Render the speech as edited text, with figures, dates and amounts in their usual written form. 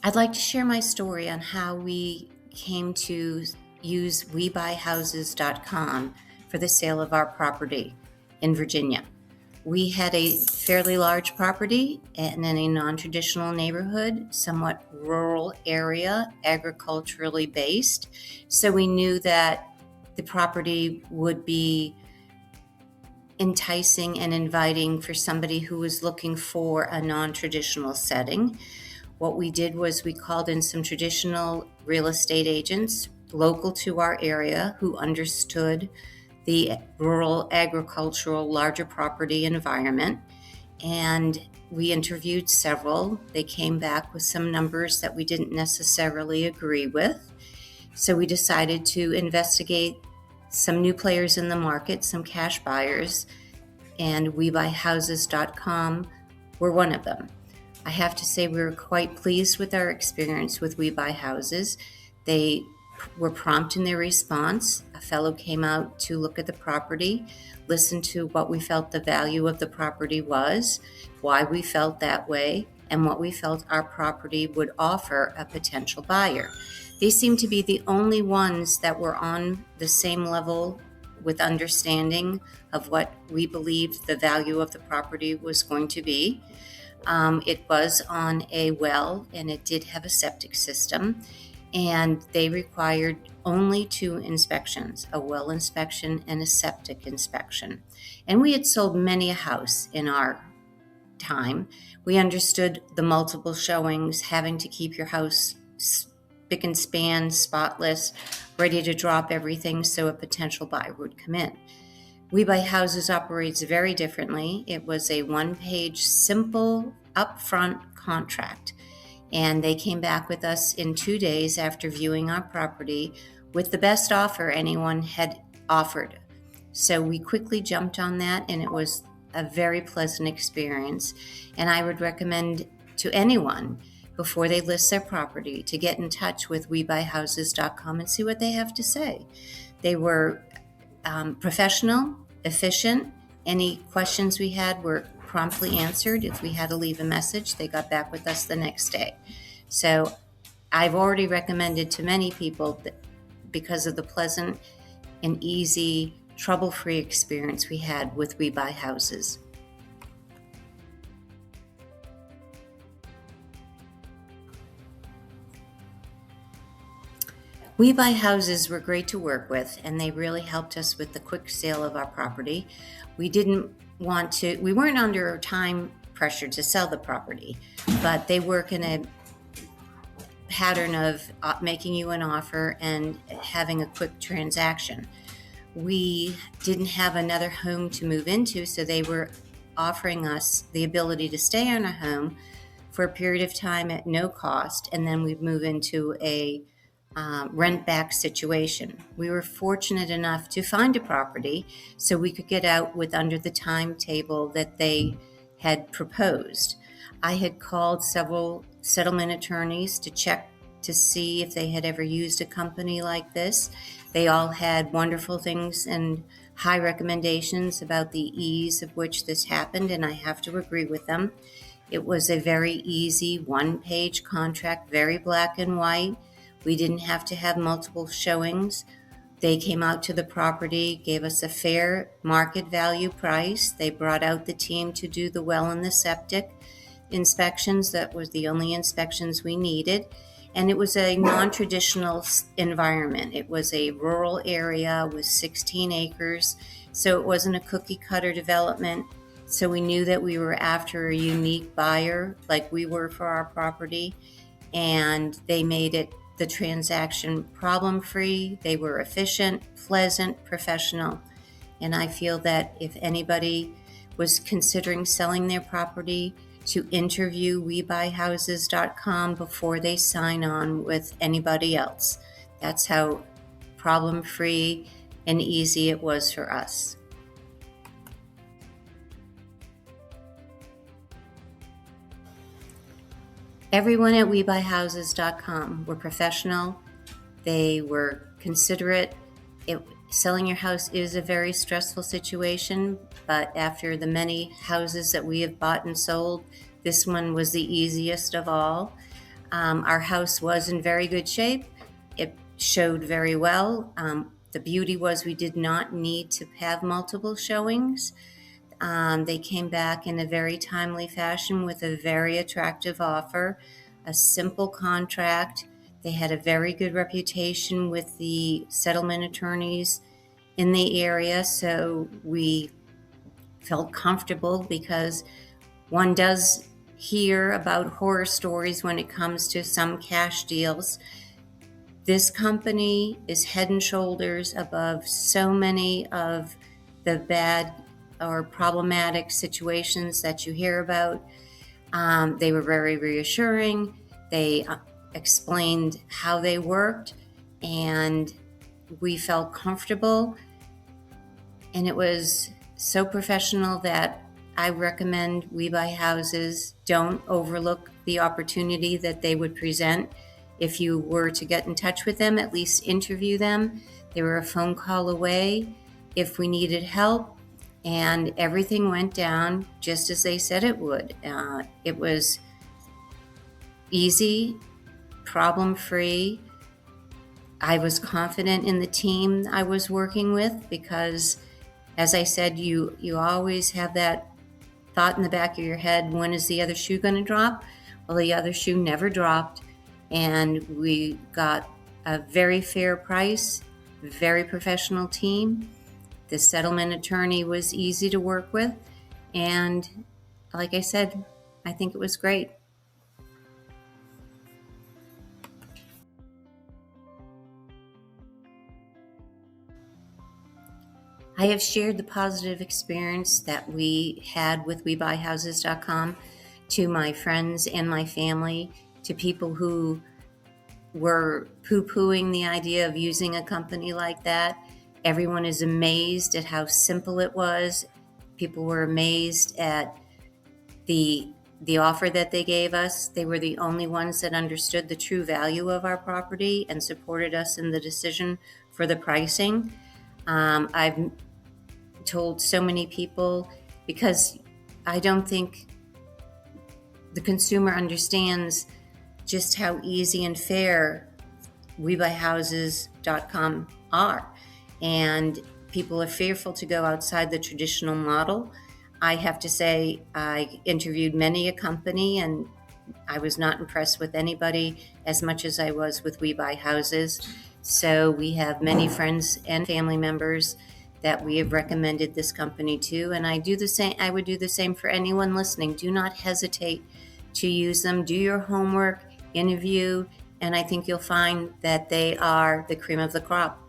I'd like to share my story on how we came to use WeBuyHouses.com for the sale of our property in Virginia. We had a fairly large property and in a non-traditional neighborhood, somewhat rural area, agriculturally based. So we knew that the property would be enticing and inviting for somebody who was looking for a non-traditional setting. What we did was we called in some traditional real estate agents local to our area who understood the rural agricultural larger property environment, and we interviewed several. They came back with some numbers that we didn't necessarily agree with, so we decided to investigate some new players in the market, some cash buyers, and WeBuyHouses.com were one of them. I have to say we were quite pleased with our experience with We Buy Houses. They were prompt in their response. A fellow came out to look at the property, listen to what we felt the value of the property was, why we felt that way, and what we felt our property would offer a potential buyer. They seemed to be the only ones that were on the same level with understanding of what we believed the value of the property was going to be. It was on a well, and it did have a septic system, and they required only 2 inspections, a well inspection and a septic inspection. And we had sold many a house in our time. We understood the multiple showings, having to keep your house spick and span, spotless, ready to drop everything so a potential buyer would come in. We Buy Houses operates very differently. It was a 1-page, simple, upfront contract. And they came back with us in 2 days after viewing our property with the best offer anyone had offered. So we quickly jumped on that, and it was a very pleasant experience. And I would recommend to anyone, before they list their property, to get in touch with WeBuyHouses.com and see what they have to say. They were professional, efficient. Any questions we had were promptly answered. If we had to leave a message, they got back with us the next day. So I've already recommended to many people that because of the pleasant and easy, trouble-free experience we had with We Buy Houses. We Buy Houses were great to work with, and they really helped us with the quick sale of our property. We weren't under time pressure to sell the property, but they work in a pattern of making you an offer and having a quick transaction. We didn't have another home to move into, so they were offering us the ability to stay in a home for a period of time at no cost, and then we'd move into a rent back situation. We were fortunate enough to find a property so we could get out with under the timetable that they had proposed. I had called several settlement attorneys to check to see if they had ever used a company like this. They all had wonderful things and high recommendations about the ease of which this happened, and I have to agree with them. It was a very easy 1-page contract, very black and white. We didn't have to have multiple showings. They came out to the property, gave us a fair market value price. They brought out the team to do the well and the septic inspections. That was the only inspections we needed. And it was a non-traditional environment. It was a rural area with 16 acres. So it wasn't a cookie cutter development. So we knew that we were after a unique buyer like we were for our property. And they made the transaction problem-free. They were efficient, pleasant, professional. And I feel that if anybody was considering selling their property, to interview WeBuyHouses.com before they sign on with anybody else. That's how problem-free and easy it was for us. Everyone at WeBuyHouses.com were professional. They were considerate. Selling your house is a very stressful situation, but after the many houses that we have bought and sold, this one was the easiest of all. Our house was in very good shape. It showed very well. The beauty was we did not need to have multiple showings. They came back in a very timely fashion with a very attractive offer, a simple contract. They had a very good reputation with the settlement attorneys in the area, so we felt comfortable because one does hear about horror stories when it comes to some cash deals. This company is head and shoulders above so many of the bad or problematic situations that you hear about. They were very reassuring. They explained how they worked, and we felt comfortable. And it was so professional that I recommend We Buy Houses. Don't overlook the opportunity that they would present. If you were to get in touch with them, at least interview them. They were a phone call away if we needed help, and everything went down just as they said it would. It was easy, problem-free. I was confident in the team I was working with because, as I said, you always have that thought in the back of your head, when is the other shoe going to drop? Well, the other shoe never dropped, and we got a very fair price, very professional team. The settlement attorney was easy to work with, and like I said, I think it was great. I have shared the positive experience that we had with WeBuyHouses.com to my friends and my family, to people who were poo-pooing the idea of using a company like that. Everyone is amazed at how simple it was. People were amazed at the offer that they gave us. They were the only ones that understood the true value of our property and supported us in the decision for the pricing. I've told so many people, because I don't think the consumer understands just how easy and fair WeBuyHouses.com are. And people are fearful to go outside the traditional model. I have to say, I interviewed many a company, and I was not impressed with anybody as much as I was with We Buy Houses. So we have many friends and family members that we have recommended this company to, and I do the same. I would do the same for anyone listening. Do not hesitate to use them. Do your homework, interview, and I think you'll find that they are the cream of the crop.